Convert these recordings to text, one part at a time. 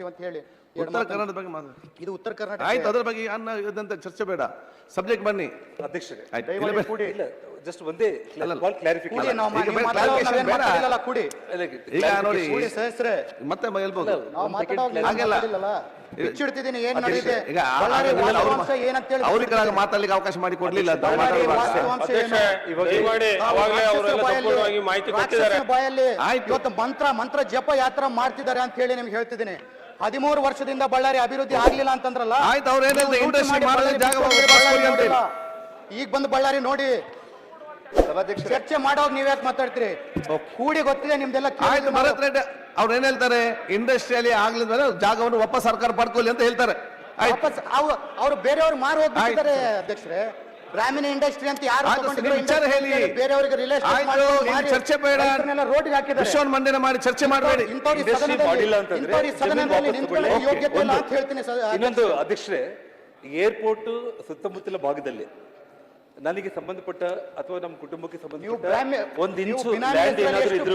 ಮಾಡ್ತೀವಿ ಅಂತ ಹೇಳಿ ಉತ್ತರ ಕರ್ನಾಟಕದ ಬಗ್ಗೆ ಇದು ಉತ್ತರ ಕರ್ನಾಟಕ ಆಯ್ತು, ಅದ್ರ ಬಗ್ಗೆ ಇದಂತ ಚರ್ಚೆ ಬೇಡ, ಸಬ್ಜೆಕ್ಟ್ ಬನ್ನಿ ಅಧ್ಯಕ್ಷರೇ. ಇಲ್ಲ ಜಸ್ಟ್ ಒಂದೇ ಕ್ಲಾರಿಫಿಕೇಶನ್ ಈಗ ನೋಡಿ ಮತ್ತೆ ಹೇಳ್ಬೋದು ಅವ್ರಿಗೆ ಮಾತಾಡ್ಲಿಕ್ಕೆ ಅವಕಾಶ ಮಾಡಿ ಕೊಡ್ಲಿಲ್ಲ. ಇವತ್ತು ಮಂತ್ರ ಜಪ ಯಾತ್ರಾ ಮಾಡ್ತಿದ್ದಾರೆ ಅಂತ ಹೇಳಿ ನಿಮ್ಗೆ ಹೇಳ್ತಿದ್ದೀನಿ. 13 ವರ್ಷದಿಂದ ಬಳ್ಳಾರಿ ಅಭಿವೃದ್ಧಿ ಆಗ್ಲಿಲ್ಲ ಅಂತಂದ್ರಲ್ಲ, ಆಯ್ತು, ಅವ್ರೇನಿಲ್ಲ ಇಂಡಸ್ಟ್ರಿ ಮಾಡಲಿ ಜಾಗ ಈಗ ಬಂದು ಬಳ್ಳಾರಿ ನೋಡಿ ಚರ್ಚೆ ಮಾಡೋವಾಗ ನೀವ್ ಯಾಕೆ ಮಾತಾಡ್ತೀರಿ? ಕೂಡಿ ಗೊತ್ತಿದೆ ನಿಮ್ದೆಲ್ಲ. ಆಯ್ತು, ಭರತ್ ರೆಡ್ಡಿ ಅವ್ರು ಏನ್ ಹೇಳ್ತಾರೆ, ಇಂಡಸ್ಟ್ರಿಯಲ್ಲಿ ಆಗ್ಲಿಲ್ಲ ಜಾಗವನ್ನು ವಾಪಸ್ ಸರ್ಕಾರ ಪಡ್ಕೊಳ್ಳಿ ಅಂತ ಹೇಳ್ತಾರೆ. ಅವ್ರು ಬೇರೆಯವ್ರು ಮಾರು ಹೋಗ್ತಿದ್ದಾರೆ ಅಧ್ಯಕ್ಷರೇ. ಗ್ರಾಮೀಣ ಇಂಡಸ್ಟ್ರಿ ಅಂತ ಯಾರು ವಿಚಾರ ಹೇಳಿ, ಬೇರೆಯವರಿಗೆ ಚರ್ಚೆ ಬೇಡ, ರೋಡ್ಗೆ ಹಾಕಿದ್ದಾರೆ. ವಿಶ್ವನ್ ಮಂಡನೆ ಮಾಡಿ ಚರ್ಚೆ ಮಾಡಬೇಡಿ. ಯೋಗ್ಯತೆ ಇಲ್ಲ ಅಂತ ಹೇಳ್ತೀನಿ. ಇನ್ನೊಂದು ಅಧ್ಯಕ್ಷರೇ, ಏರ್ಪೋರ್ಟ್ ಸುತ್ತಮುತ್ತಲ ಭಾಗದಲ್ಲಿ ನನಗೆ ಸಂಬಂಧಪಟ್ಟ ಅಥವಾ ನಮ್ಮ ಕುಟುಂಬಕ್ಕೆ ಸಂಬಂಧಪಟ್ಟ ಒಂದು ಇಂಚು ಲ್ಯಾಂಡ್ ಏನಾದರೂ ಇದ್ರು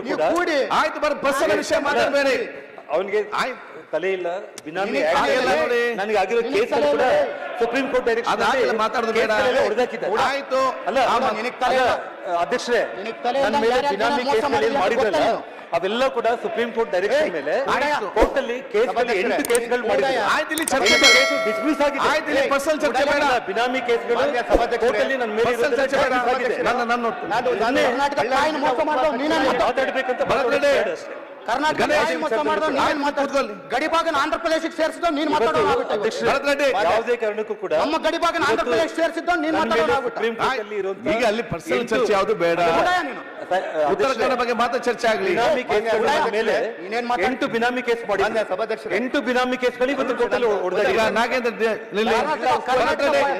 ಕೂಡ ಆಯ್ತು, ಬರ ಬಸ್ಸಿನ ವಿಷಯ ಮಾತಾಡಬೇಡಿ. ಅವನಿಗೆ ತಲೆ ಇಲ್ಲ, ಬಿನಾಮಿ ನನಗೆ ಆಗಿರೋ ಕೇಸ್ ಕೂಡ ಸುಪ್ರೀಂ ಕೋರ್ಟ್ ಡೈರೆಕ್ಷನ್ ಮಾತಾಡೋದು ಬೇಡ, ಹೊಡೆದಾಕಿದ್ದಾರೆ. ಆಯ್ತು ಅಲ್ಲ ಅಧ್ಯಕ್ಷರೇ, ನನ್ನ ಮೇಲೆ ಬಿನಾಮಿ ಕೇಸ್ ಮಾಡಿದ್ರಲ್ಲ, ಅವೆಲ್ಲ ಕೂಡ ಸುಪ್ರೀಂ ಕೋರ್ಟ್ ಡೈರೆಕ್ಷನ್ ಮೇಲೆ ಕೋರ್ಟ್ ಅಲ್ಲಿ ಕೇಸ್ಗಳು 8 ಕೇಸ್ಗಳು ಮಾಡಿದ್ದಾರೆ. ಡಿಸ್ಮಿಸ್ ಆಗಿದೆ. ಬಿನಾಮಿ ಕೇಸ್ಗಳು ಕೋರ್ಟ್ ಅಲ್ಲಿ ನನ್ನ ಮೇಲೆ ಮಾತಾಡ್ಬೇಕಂತ ಗಡಿಭಾಗನ ಆಂಧ್ರ ಪ್ರದೇಶಕ್ಕೆ ಸೇರಿಸಿದ ನೀನ್ ಮಾತಾಡೋದು. ಯಾವುದೇ ಕಾರಣಕ್ಕೂ ಕೂಡ ನಮ್ಮ ಗಡಿಭಾಗನ ಆಂಧ್ರ ಪ್ರದೇಶ ಸೇರಿಸಿದ್ದು ನೀನ್ ಮಾತಾಡೋದು. ಈಗ ಅಲ್ಲಿ ಪರ್ಸನಲ್ ಚರ್ಚೆ ಯಾವುದು ಬೇಡ, ಉತ್ತರ ಕನ್ನಡ ಬಗ್ಗೆ ಮಾತ್ರ ಚರ್ಚೆ ಆಗಲಿ. 8 ಬಿನಾಮಿ ಕೇಸ್ ಮಾಡಿ 8 ಬಿನಾಮಿ ಕೇಸ್ಗಳು ಇವತ್ತು ಟೋಟಲ್ ಹೊಡೆದ. ಈಗ ನಾಗೇಂದ್ರ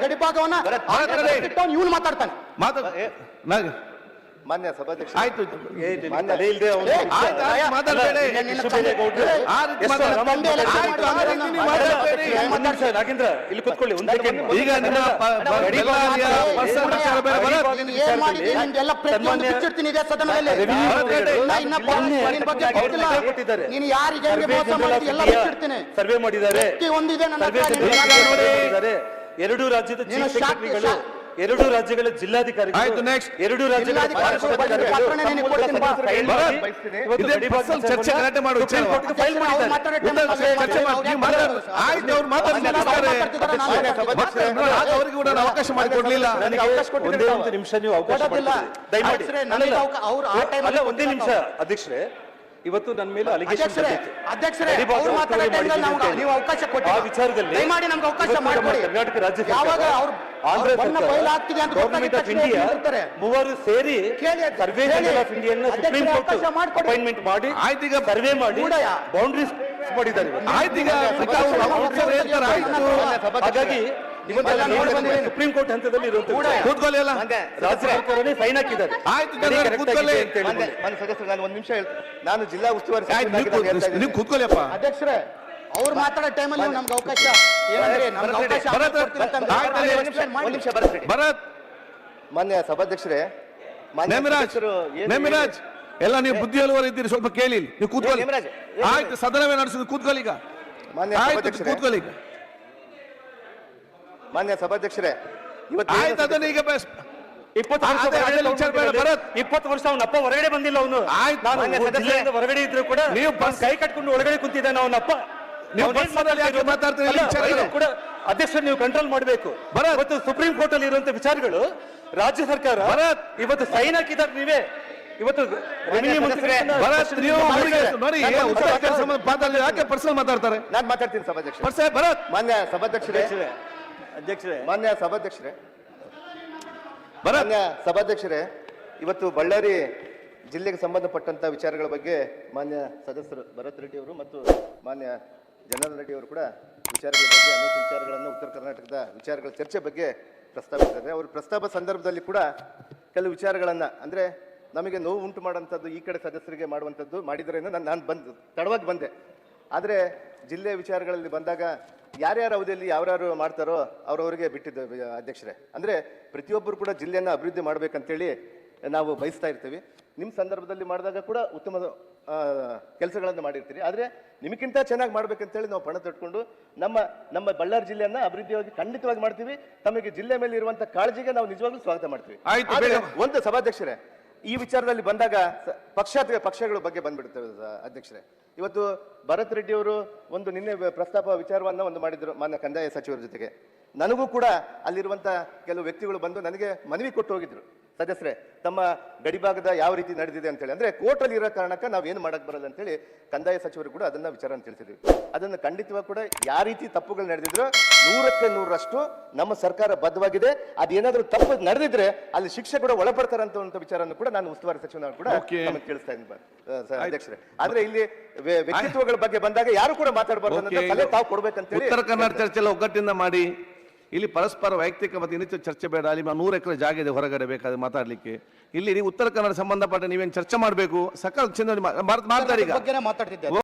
ಗಡಿಭಾಗವನ್ನ ಇವನು ಮಾತಾಡ್ತಾನೆ. ಮಾನ್ಯ ಸಭಾಧ್ಯಕ್ಷ, ಆಯ್ತು, ನಾಗೇಂದ್ರ ಇಲ್ಲಿ ಕೂತ್ಕೊಳ್ಳಿ. ಈಗ ಸರ್ವೆ ಮಾಡಿದ್ದಾರೆ. ಎರಡು ರಾಜ್ಯದ ಚೀಫ್ ಸೆಕ್ರೆಟರಿಗಳು, ಎರಡು ರಾಜ್ಯಗಳ ಜಿಲ್ಲಾಧಿಕಾರಿಗಳು, ಎರಡು ರಾಜ್ಯಗಳ ಚರ್ಚೆ ಗಲಾಟೆ ಮಾಡುವ ಅವರಿಗೆ ಕೂಡ ಅವಕಾಶ ಮಾಡಿಕೊಡ್ಲಿಲ್ಲ. ಒಂದೇ ಒಂದು ನಿಮಿಷ ನೀವು ಅವಕಾಶ ದಯಮಾಡಿ. ಒಂದೇ ನಿಮಿಷ ಅಧ್ಯಕ್ಷರೇ, ಇವತ್ತು ನನ್ನ ಮೇಲೆ ಅಲಿಗೇಷನ್ ಅಧ್ಯಕ್ಷರೇ ಆ ವಿಚಾರದಲ್ಲಿ ಕರ್ನಾಟಕ ರಾಜ್ಯ ಆಂಧ್ರ ಗವರ್ಮೆಂಟ್ ಆಫ್ ಇಂಡಿಯಾ ಮೂವರು ಸೇರಿ surveyor of India supreme court appointment ಮಾಡಿ ಸರ್ವೆ ಮಾಡಿ ಬೌಂಡ್ರೀಸ್ ಮಾಡಿದ್ದಾರೆ. ಹಾಗಾಗಿ ಸುಪ್ರೀಂ ಕೋರ್ಟ್ ಹಂತದಲ್ಲಿ ರಾಜ್ಯ ಸರ್ಕಾರನೇ ಫೈನ್ ಹಾಕಿದ್ದಾರೆ. ಸದಸ್ಯರು, ನಾನು ಒಂದು ನಿಮಿಷ ಹೇಳ್ತೀನಿ. ನಾನು ಜಿಲ್ಲಾ ಉಸ್ತುವಾರಿ ನೀವು ಕೂತ್ಕೊಳ್ಳಿಯಪ್ಪ. ಅಧ್ಯಕ್ಷರೇ, ಅವ್ರು ಮಾತಾಡೋ ಟೈಮಲ್ಲಿ ನಮ್ಗೆ ಅವಕಾಶ ಭರತ್, ಮಾನ್ಯ ಸಭಾಧ್ಯಕ್ಷರೇ, ನೇಮಿರಾಜ್ ಎಲ್ಲ ನೀವು ಬುದ್ಧಿ ಹೇಳುವವರು ಇದ್ದೀರಿ, ಸ್ವಲ್ಪ ಕೇಳಿ. ನೀವು ಕೂತ್ಕೊಳ್ಳಿ. ಆಯ್ತು, ಸದನವೇ ನಡೆಸಿದ್ರು, ಕೂತ್ಕೊಳ್ಳಿ. ಈಗ ಕೂತ್ಕೊಳ್ಳಿ. ಈಗ ಮಾನ್ಯ ಸಭಾಧ್ಯಕ್ಷರೇ, ಆಯ್ತು, ಅದನ್ನ ಈಗ 20 ವರ್ಷ ಅವನಪ್ಪ ಹೊರಗಡೆ ಬಂದಿಲ್ಲ. ಅವನು ಹೊರಗಡೆ ಇದ್ರು ಕೂಡ ನೀವು ಕೈ ಕಟ್ಕೊಂಡು ಒಳಗಡೆ ಕುಂತಿದ್ದಾನೆ ಅವನಪ್ಪ. ಕೂಡ ಅಧ್ಯಕ್ಷ ನೀವು ಕಂಟ್ರೋಲ್ ಮಾಡಬೇಕು. ಇವತ್ತು ಸುಪ್ರೀಂ ಕೋರ್ಟ್ ಅಲ್ಲಿ ಇರುವಂತ ವಿಚಾರಗಳು ರಾಜ್ಯ ಸರ್ಕಾರ ಇವತ್ತು ಸೈನ್ ಹಾಕಿದ್ದಾರೆ. ನೀವೇ ಇವತ್ತು ಯಾಕೆ ಪರ್ಸನಲ್ ಮಾತಾಡ್ತಾರೆ? ನಾನು ಮಾತಾಡ್ತೀನಿ ಸಭಾಧ್ಯಕ್ಷ. ಭರತ್, ಮಾನ್ಯ ಸಭಾಧ್ಯಕ್ಷರೇ, ಮಾನ್ಯ ಸಭಾಧ್ಯಕ್ಷರೇ, ಇವತ್ತು ಬಳ್ಳಾರಿ ಜಿಲ್ಲೆಗೆ ಸಂಬಂಧಪಟ್ಟಂತ ವಿಚಾರಗಳ ಬಗ್ಗೆ ಮಾನ್ಯ ಸದಸ್ಯರು ಭರತ್ ರೆಡ್ಡಿ ಅವರು ಮತ್ತು ಮಾನ್ಯ ಜನಾರ್ದನ್ ರೆಡ್ಡಿ ಅವರು ಕೂಡ ವಿಚಾರಗಳ ಬಗ್ಗೆ ಅನೇಕ ವಿಚಾರಗಳನ್ನು, ಉತ್ತರ ಕರ್ನಾಟಕದ ವಿಚಾರಗಳ ಚರ್ಚೆ ಬಗ್ಗೆ ಪ್ರಸ್ತಾಪಿಸಿದ್ದಾರೆ. ಅವರು ಪ್ರಸ್ತಾಪ ಸಂದರ್ಭದಲ್ಲಿ ಕೂಡ ಕೆಲವು ವಿಚಾರಗಳನ್ನು, ಅಂದರೆ ನಮಗೆ ನೋವು ಉಂಟು ಮಾಡುವಂಥದ್ದು ಈ ಕಡೆ ಸದಸ್ಯರಿಗೆ ಮಾಡುವಂಥದ್ದು ಮಾಡಿದರೆ ನಾನು ತಡವಾಗಿ ಬಂದೆ. ಆದರೆ ಜಿಲ್ಲೆಯ ವಿಚಾರಗಳಲ್ಲಿ ಬಂದಾಗ ಯಾರ್ಯಾರ ಅವಧಿಯಲ್ಲಿ ಯಾವ್ಯಾರು ಮಾಡ್ತಾರೋ ಅವರವರಿಗೆ ಬಿಟ್ಟಿದ್ದೆ ಅಧ್ಯಕ್ಷರೇ. ಅಂದರೆ ಪ್ರತಿಯೊಬ್ಬರು ಕೂಡ ಜಿಲ್ಲೆಯನ್ನು ಅಭಿವೃದ್ಧಿ ಮಾಡಬೇಕಂತೇಳಿ ನಾವು ಬಯಸ್ತಾ ಇರ್ತೀವಿ. ನಿಮ್ಮ ಸಂದರ್ಭದಲ್ಲಿ ಮಾಡಿದಾಗ ಕೂಡ ಉತ್ತಮ ಕೆಲಸಗಳನ್ನು ಮಾಡಿರ್ತೀರಿ. ಆದರೆ ನಿಮಗಿಂತ ಚೆನ್ನಾಗಿ ಮಾಡ್ಬೇಕಂತೇಳಿ ನಾವು ಪಣ ತೊಟ್ಕೊಂಡು ನಮ್ಮ ಬಳ್ಳಾರಿ ಜಿಲ್ಲೆಯನ್ನ ಅಭಿವೃದ್ಧಿಯಾಗಿ ಖಂಡಿತವಾಗಿ ಮಾಡ್ತೀವಿ. ತಮಗೆ ಜಿಲ್ಲೆ ಮೇಲೆ ಇರುವಂತ ಕಾಳಜಿಗೆ ನಾವು ನಿಜವಾಗ್ಲೂ ಸ್ವಾಗತ ಮಾಡ್ತೀವಿ. ಆಯ್ತು, ಆದ್ರೆ ಬೇಗ. ಒಂದು ಸಭಾಧ್ಯಕ್ಷರೇ, ಈ ವಿಚಾರದಲ್ಲಿ ಬಂದಾಗ ಪಕ್ಷಗಳ ಬಗ್ಗೆ ಬಂದ್ಬಿಡ್ತೇವೆ ಅಧ್ಯಕ್ಷರೇ. ಇವತ್ತು ಭರತ್ ರೆಡ್ಡಿ ಅವರು ಒಂದು ನಿನ್ನೆ ಪ್ರಸ್ತಾಪ ವಿಚಾರವನ್ನ ಒಂದು ಮಾಡಿದ್ರು ಮಾನ್ಯ ಕಂದಾಯ ಸಚಿವರ ಜೊತೆಗೆ. ನನಗೂ ಕೂಡ ಅಲ್ಲಿರುವಂತ ಕೆಲವು ವ್ಯಕ್ತಿಗಳು ಬಂದು ನನಗೆ ಮನವಿ ಕೊಟ್ಟು ಹೋಗಿದ್ರು, ಸದಸ್ಯರೇ ತಮ್ಮ ಗಡಿಭಾಗದ ಯಾವ ರೀತಿ ನಡೆದಿದೆ ಅಂತ ಹೇಳಿ. ಅಂದ್ರೆ ಕೋರ್ಟ್ ಅಲ್ಲಿ ಇರೋ ಕಾರಣಕ್ಕೆ ನಾವ್ ಏನು ಮಾಡಕ್ ಬರಲ್ಲ ಅಂತ ಹೇಳಿ ಕಂದಾಯ ಸಚಿವರು ಕೂಡ ಅದನ್ನ ವಿಚಾರ ತಿಳಿಸಿದ್ವಿ. ಅದನ್ನ ಖಂಡಿತವಾಗಿ ಕೂಡ ಯಾವ ರೀತಿ ತಪ್ಪುಗಳು ನಡೆದಿದ್ರು 100ಕ್ಕೆ 100ರಷ್ಟು ನಮ್ಮ ಸರ್ಕಾರ ಬದ್ಧವಾಗಿದೆ. ಅದೇನಾದ್ರೂ ತಪ್ಪು ನಡೆದಿದ್ರೆ ಅಲ್ಲಿ ಶಿಕ್ಷೆ ಕೂಡ ಒಳಪಡ್ತಾರಂತ ವಿಚಾರವನ್ನು ಕೂಡ ನಾನು ಉಸ್ತುವಾರಿ ಸಚಿವನಾಗಿ ಕೂಡ ನಮಗೆ ತಿಳಿಸ್ತಾ ಇದ್ದೀನಿ ಅಧ್ಯಕ್ಷರೇ. ಆದ್ರೆ ಇಲ್ಲಿ ವ್ಯಕ್ತಿತ್ವಗಳ ಬಗ್ಗೆ ಬಂದಾಗ ಯಾರು ಕೂಡ ಮಾತಾಡಬಾರ್ದು ಅನ್ನೋ ಸಲಹೆ ತಾವು ಕೊಡ್ಬೇಕಂತ ಹೇಳಿ ಉತ್ತರ ಕನ್ನಡ ಚರ್ಚೆಲ್ಲ ಒಗ್ಗಟ್ಟಿಂದ ಮಾಡಿ. ಇಲ್ಲಿ ಪರಸ್ಪರ ವೈಯಕ್ತಿಕ ಮತ್ತು ಇನ್ನಿತರ ಚರ್ಚೆ ಬೇಡ. ಅಲ್ಲಿ 100 ಎಕರೆ ಜಾಗ ಇದೆ ಹೊರಗಡೆ ಬೇಕಾದ್ರೆ ಮಾತಾಡ್ಲಿಕ್ಕೆ. ಇಲ್ಲಿ ನೀವು ಉತ್ತರ ಕನ್ನಡ ಸಂಬಂಧಪಟ್ಟ ನೀವೇನು ಚರ್ಚೆ ಮಾಡಬೇಕು ಸಕಾಲ ಮಾತಾಡಿ. ಬಗ್ಗೆ ಮಾತಾಡ್ತಿದ್ದೆ.